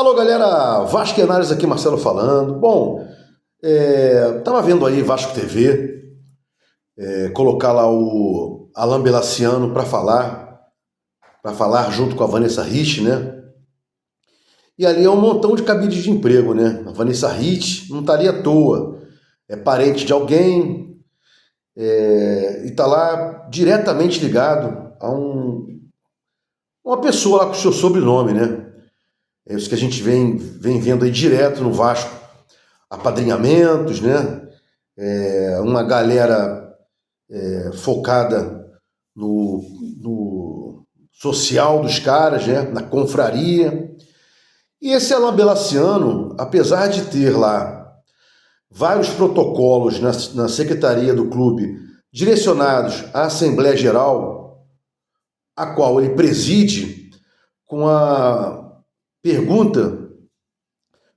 Alô, galera, Vasquenares aqui, Marcelo falando. Bom, tava vendo aí Vasco TV, colocar lá o Alain Belaciano para falar junto com a Vanessa Rich, né? E ali é um montão de cabide de emprego, né? A Vanessa Rich não tá ali à toa, é parente de alguém, e tá lá diretamente ligado a uma pessoa lá com o seu sobrenome, né? É isso que a gente vem vendo aí direto no Vasco. Apadrinhamentos, né? Uma galera focada no social dos caras, né? Na confraria. E esse Alain Belaciano, apesar de ter lá vários protocolos na secretaria do clube direcionados à Assembleia Geral, a qual ele preside, com a pergunta,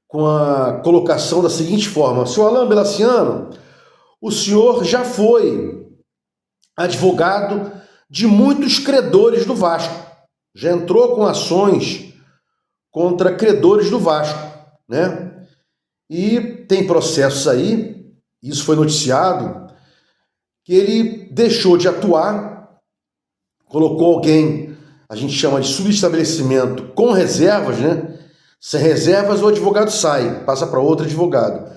com a colocação da seguinte forma: senhor Alain Belaciano, o senhor já foi advogado de muitos credores do Vasco, já entrou com ações contra credores do Vasco, né? E tem processos aí, isso foi noticiado, que ele deixou de atuar, colocou alguém, a gente chama de subestabelecimento com reservas, né? Sem reservas, o advogado sai, passa para outro advogado.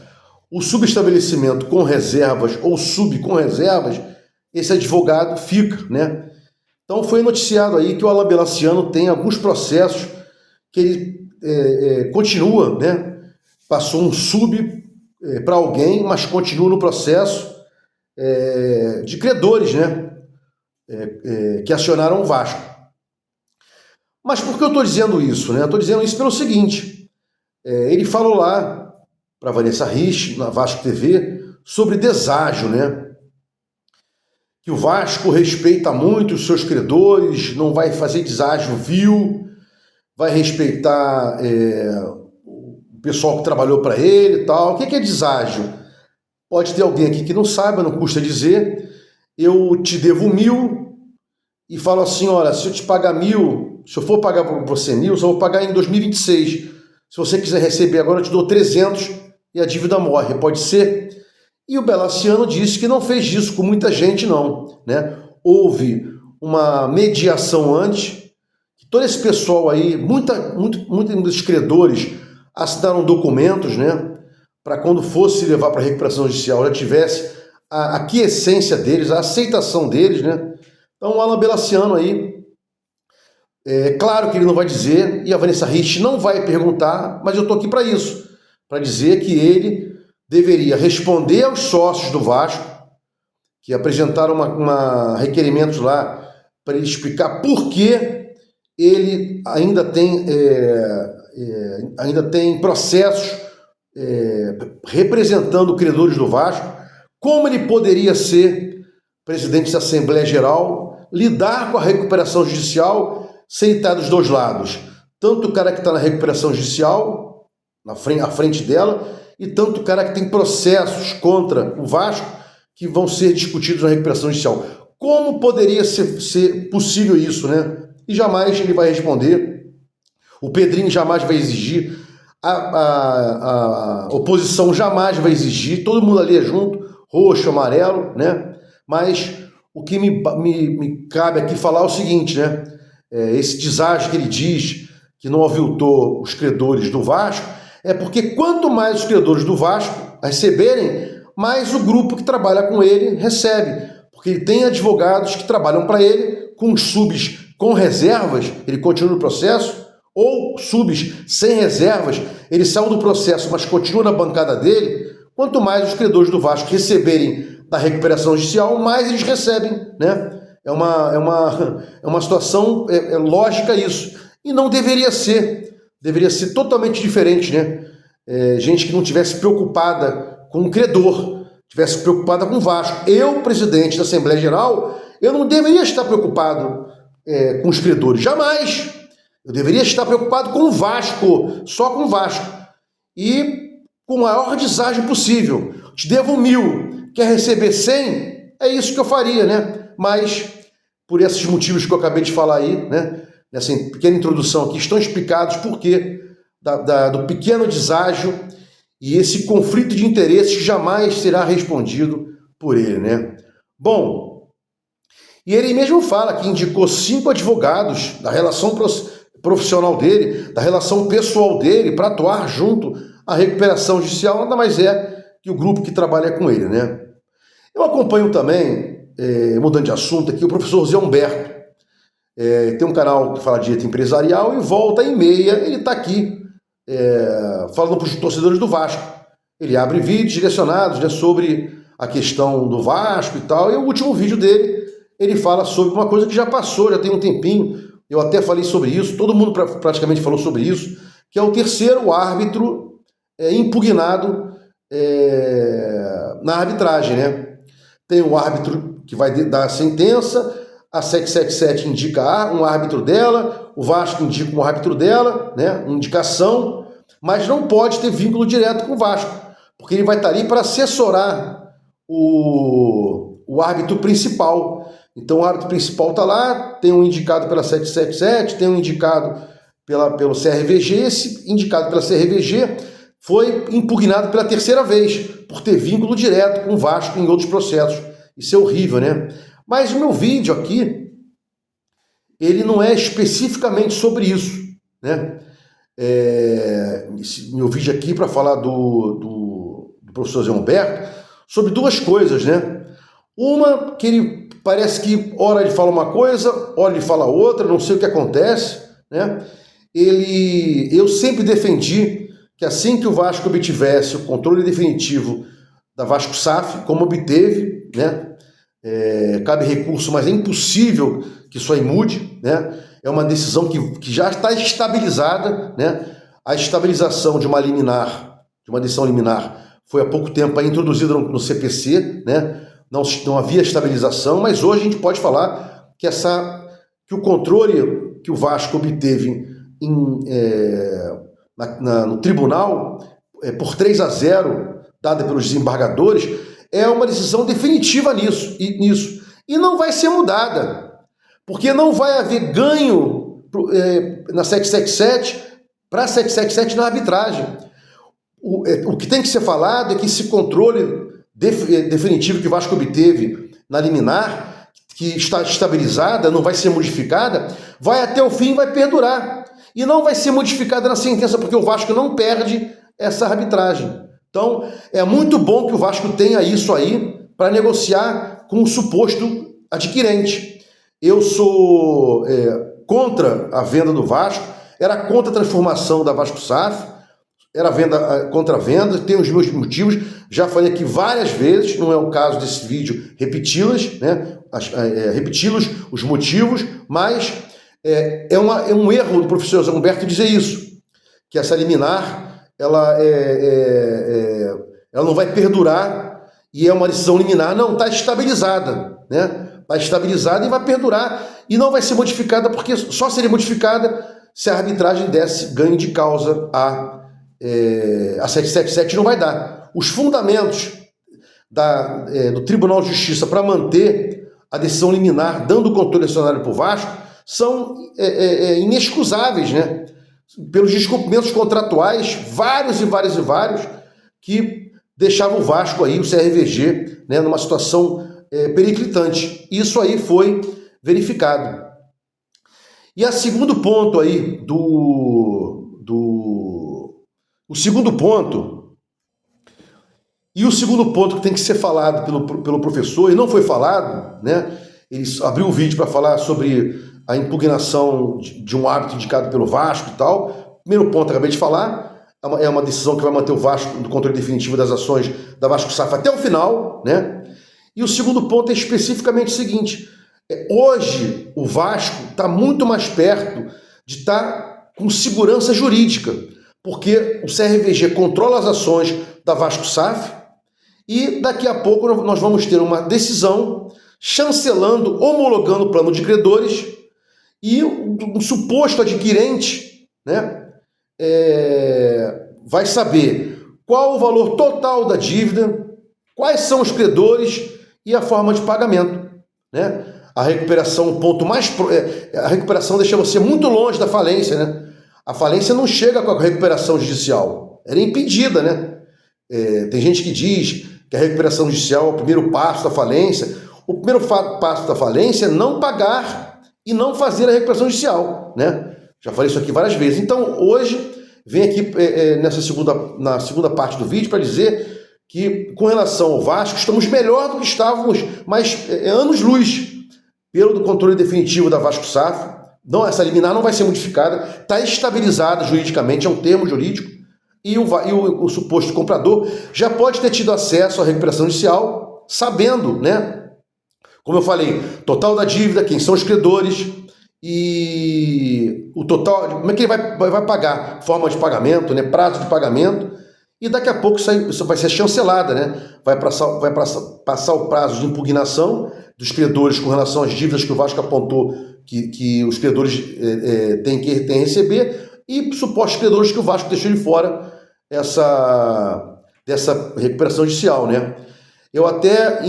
O subestabelecimento com reservas ou sub com reservas, esse advogado fica, né? Então foi noticiado aí que o Alain Belaciano tem alguns processos que ele continua, né? Passou um sub para alguém, mas continua no processo de credores, né? Que acionaram o Vasco. Mas por que eu estou dizendo isso, né? Eu estou dizendo isso pelo seguinte: ele falou lá para Vanessa Rich, na Vasco TV, sobre deságio, né? Que o Vasco respeita muito os seus credores, não vai fazer deságio vil, vai respeitar o pessoal que trabalhou para ele e tal. O que é deságio? Pode ter alguém aqui que não saiba, não custa dizer. Eu te devo 1.000 e falo assim: olha, se eu te pagar 1.000, se eu for pagar para você 1.000, eu só vou pagar em 2026. Se você quiser receber agora, eu te dou 300 e a dívida morre. Pode ser? E o Belaciano disse que não fez isso com muita gente, não, né? Houve uma mediação antes, que todo esse pessoal aí, muitos credores assinaram documentos, né? Para quando fosse levar para a recuperação judicial, já tivesse a aquiescência deles, a aceitação deles, né? Então o Alain Belaciano aí, claro que ele não vai dizer, e a Vanessa Rich não vai perguntar, mas eu estou aqui para isso, para dizer que ele deveria responder aos sócios do Vasco, que apresentaram requerimentos lá para ele explicar por que ele ainda tem processos representando credores do Vasco, como ele poderia ser presidente da Assembleia Geral, lidar com a recuperação judicial sem estar dos dois lados. Tanto o cara que está na recuperação judicial, à frente dela, e tanto o cara que tem processos contra o Vasco que vão ser discutidos na recuperação judicial. Como poderia ser possível isso, né? E jamais ele vai responder. O Pedrinho jamais vai exigir. A oposição jamais vai exigir. Todo mundo ali é junto, roxo, amarelo, né? Mas o que me cabe aqui falar é o seguinte, né? Esse deságio que ele diz que não aviltou os credores do Vasco, é porque quanto mais os credores do Vasco receberem, mais o grupo que trabalha com ele recebe. Porque ele tem advogados que trabalham para ele, com subs com reservas, ele continua no processo, ou subs sem reservas, ele saiu do processo, mas continua na bancada dele. Quanto mais os credores do Vasco receberem da recuperação judicial, mais eles recebem, né? É uma situação lógica isso. E não deveria ser. Deveria ser totalmente diferente, né? Gente que não tivesse preocupada com o credor, tivesse preocupada com o Vasco. Eu, presidente da Assembleia Geral, eu não deveria estar preocupado com os credores, jamais. Eu deveria estar preocupado com o Vasco, só com o Vasco. E com o maior deságio possível. Te devo 1.000, quer receber 100? É isso que eu faria, né? Mas, por esses motivos que eu acabei de falar aí, né? Nessa pequena introdução aqui, estão explicados por que do pequeno deságio e esse conflito de interesses jamais será respondido por ele, né? Bom, e ele mesmo fala que indicou 5 advogados da relação profissional dele, da relação pessoal dele, para atuar junto à recuperação judicial, nada mais é que o grupo que trabalha com ele, né? Eu acompanho também, mudando de assunto aqui, o professor Zé Humberto. Tem um canal que fala de direito empresarial e volta e meia, ele está aqui falando para os torcedores do Vasco. Ele abre vídeos direcionados, né, sobre a questão do Vasco e tal, e o último vídeo dele, ele fala sobre uma coisa que já passou, já tem um tempinho, eu até falei sobre isso, todo mundo praticamente falou sobre isso, que é o terceiro árbitro impugnado na arbitragem, né? Tem um árbitro que vai dar a sentença, a 777 indica um árbitro dela, o Vasco indica um árbitro dela, né? Uma indicação, mas não pode ter vínculo direto com o Vasco, porque ele vai estar ali para assessorar o árbitro principal. Então o árbitro principal está lá, tem um indicado pela 777, tem um indicado pelo CRVG, esse indicado pela CRVG foi impugnado pela terceira vez, por ter vínculo direto com o Vasco em outros processos. Isso é horrível, né? Mas o meu vídeo aqui, ele não é especificamente sobre isso, né? Esse meu vídeo aqui para falar do professor Zé Humberto, sobre 2 coisas, né? Uma, que ele parece que hora ele fala uma coisa, hora ele fala outra, não sei o que acontece, né? Eu sempre defendi que assim que o Vasco obtivesse o controle definitivo da Vasco SAF, como obteve, né? Cabe recurso, mas é impossível que isso aí mude, né? É uma decisão que já está estabilizada, né? A estabilização de uma liminar, de uma decisão liminar, foi há pouco tempo introduzida no CPC, né? Não havia estabilização, mas hoje a gente pode falar que o controle que o Vasco obteve no tribunal, por 3-0, dada pelos desembargadores, é uma decisão definitiva nisso. E não vai ser mudada, porque não vai haver ganho na 777 para a 777 na arbitragem. O que tem que ser falado é que esse controle definitivo que o Vasco obteve na liminar, que está estabilizada, não vai ser modificada, vai até o fim e vai perdurar. E não vai ser modificada na sentença, porque o Vasco não perde essa arbitragem. Então, é muito bom que o Vasco tenha isso aí para negociar com o suposto adquirente. Eu sou contra a venda do Vasco, era contra a transformação da Vasco SAF, era contra a venda, tenho os meus motivos, já falei aqui várias vezes, não é o caso desse vídeo repeti-los, né? Repeti-los, os motivos, mas é um erro do professor Zé Humberto dizer isso, que essa liminar ela não vai perdurar e é uma decisão liminar, não, está estabilizada, né? Está estabilizada e vai perdurar e não vai ser modificada, porque só seria modificada se a arbitragem desse ganho de causa a 777 não vai dar. Os fundamentos do Tribunal de Justiça para manter a decisão liminar dando controle acionário para o Vasco são inexcusáveis, né? Pelos descumprimentos contratuais, vários, que deixavam o Vasco aí, o CRVG, né, numa situação periclitante. Isso aí foi verificado. E a segundo ponto aí o segundo ponto que tem que ser falado pelo professor, e não foi falado, né? Ele abriu o vídeo para falar sobre a impugnação de um árbitro indicado pelo Vasco e tal. Primeiro ponto, acabei de falar, é uma decisão que vai manter o Vasco no controle definitivo das ações da Vasco SAF até o final, né? E o segundo ponto é especificamente o seguinte: hoje o Vasco está muito mais perto de estar com segurança jurídica, porque o CRVG controla as ações da Vasco SAF e daqui a pouco nós vamos ter uma decisão chancelando, homologando o plano de credores e um suposto adquirente, né, vai saber qual o valor total da dívida, quais são os credores e a forma de pagamento, né? A recuperação, a recuperação deixa você muito longe da falência, né? a falência não chega com a recuperação judicial. Era impedida, né? Tem gente que diz que a recuperação judicial é o primeiro passo da falência. O primeiro passo da falência é não pagar e não fazer a recuperação judicial, né? Já falei isso aqui várias vezes. Então, hoje, vem aqui na segunda parte do vídeo para dizer que, com relação ao Vasco, estamos melhor do que estávamos, mas anos-luz, pelo controle definitivo da Vasco SAF. Não, essa liminar não vai ser modificada, está estabilizada juridicamente, é um termo jurídico, e o suposto comprador já pode ter tido acesso à recuperação judicial, sabendo, né? Como eu falei, total da dívida, quem são os credores e o total, como é que ele vai pagar, forma de pagamento, né? Prazo de pagamento. E daqui a pouco isso vai ser chancelada, né? Vai passar o prazo de impugnação dos credores com relação às dívidas que o Vasco apontou que os credores têm que receber, e supostos credores que o Vasco deixou de fora dessa recuperação judicial, né? Eu até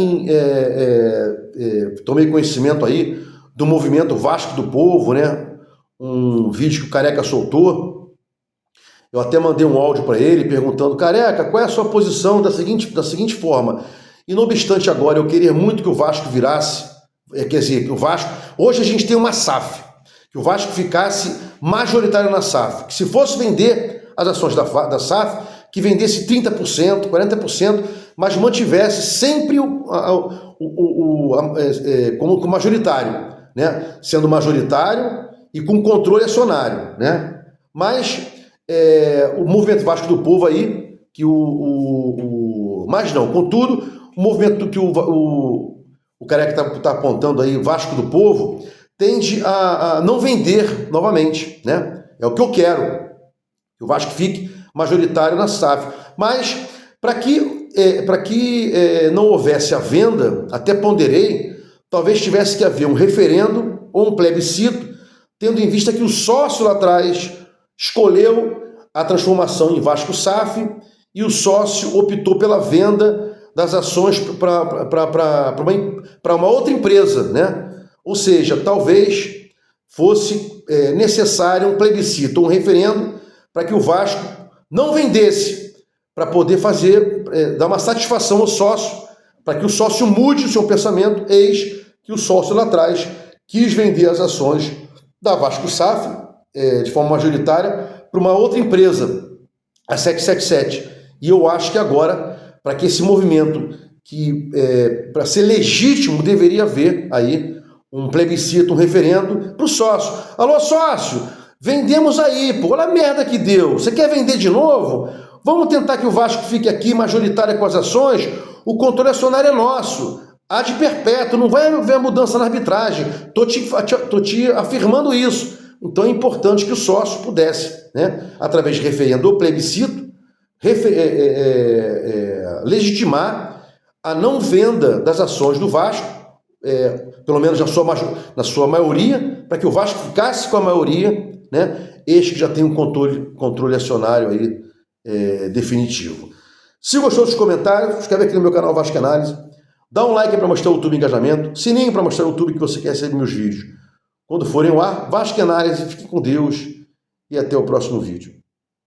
tomei conhecimento aí do movimento Vasco do Povo, né? Um vídeo que o Careca soltou. Eu até mandei um áudio para ele perguntando: Careca, qual é a sua posição da seguinte forma? E não obstante agora eu queria muito que o Vasco virasse, quer dizer, que o Vasco, hoje a gente tem uma SAF, que o Vasco ficasse majoritário na SAF, que se fosse vender as ações da SAF, que vendesse 30%, 40%, mas mantivesse sempre como majoritário, né? Sendo majoritário e com controle acionário, né? Mas o movimento Vasco do Povo aí, que mas não, contudo, o movimento que o Careca está apontando aí, Vasco do Povo, tende a não vender novamente, né? É o que eu quero, que o Vasco fique majoritário na SAF. Mas, para que não houvesse a venda, até ponderei, talvez tivesse que haver um referendo ou um plebiscito, tendo em vista que o sócio lá atrás escolheu a transformação em Vasco SAF e o sócio optou pela venda das ações para uma outra empresa, né? Ou seja, talvez fosse necessário um plebiscito, um referendo, para que o Vasco não vendesse, para poder dar uma satisfação ao sócio, para que o sócio mude o seu pensamento. Eis que o sócio lá atrás quis vender as ações da Vasco SAF de forma majoritária para uma outra empresa, a 777. E eu acho que agora, para que esse movimento, para ser legítimo, deveria haver aí um plebiscito, um referendo para o sócio. Alô, sócio, vendemos aí, pô, olha a merda que deu. Você quer vender de novo? Vamos tentar que o Vasco fique aqui majoritário com as ações? O controle acionário é nosso. Há de perpétuo, não vai haver mudança na arbitragem. Tô te afirmando isso. Então é importante que o sócio pudesse, né, através de referendo ou plebiscito, legitimar a não venda das ações do Vasco, pelo menos na sua maioria, para que o Vasco ficasse com a maioria, né, este que já tem um controle acionário aí, definitivo. Se gostou dos comentários, inscreve aqui no meu canal Vasco Análise, dá um like para mostrar o YouTube engajamento, sininho para mostrar o YouTube que você quer receber meus vídeos. Quando forem ao ar, Vasco Análise, fique com Deus e até o próximo vídeo.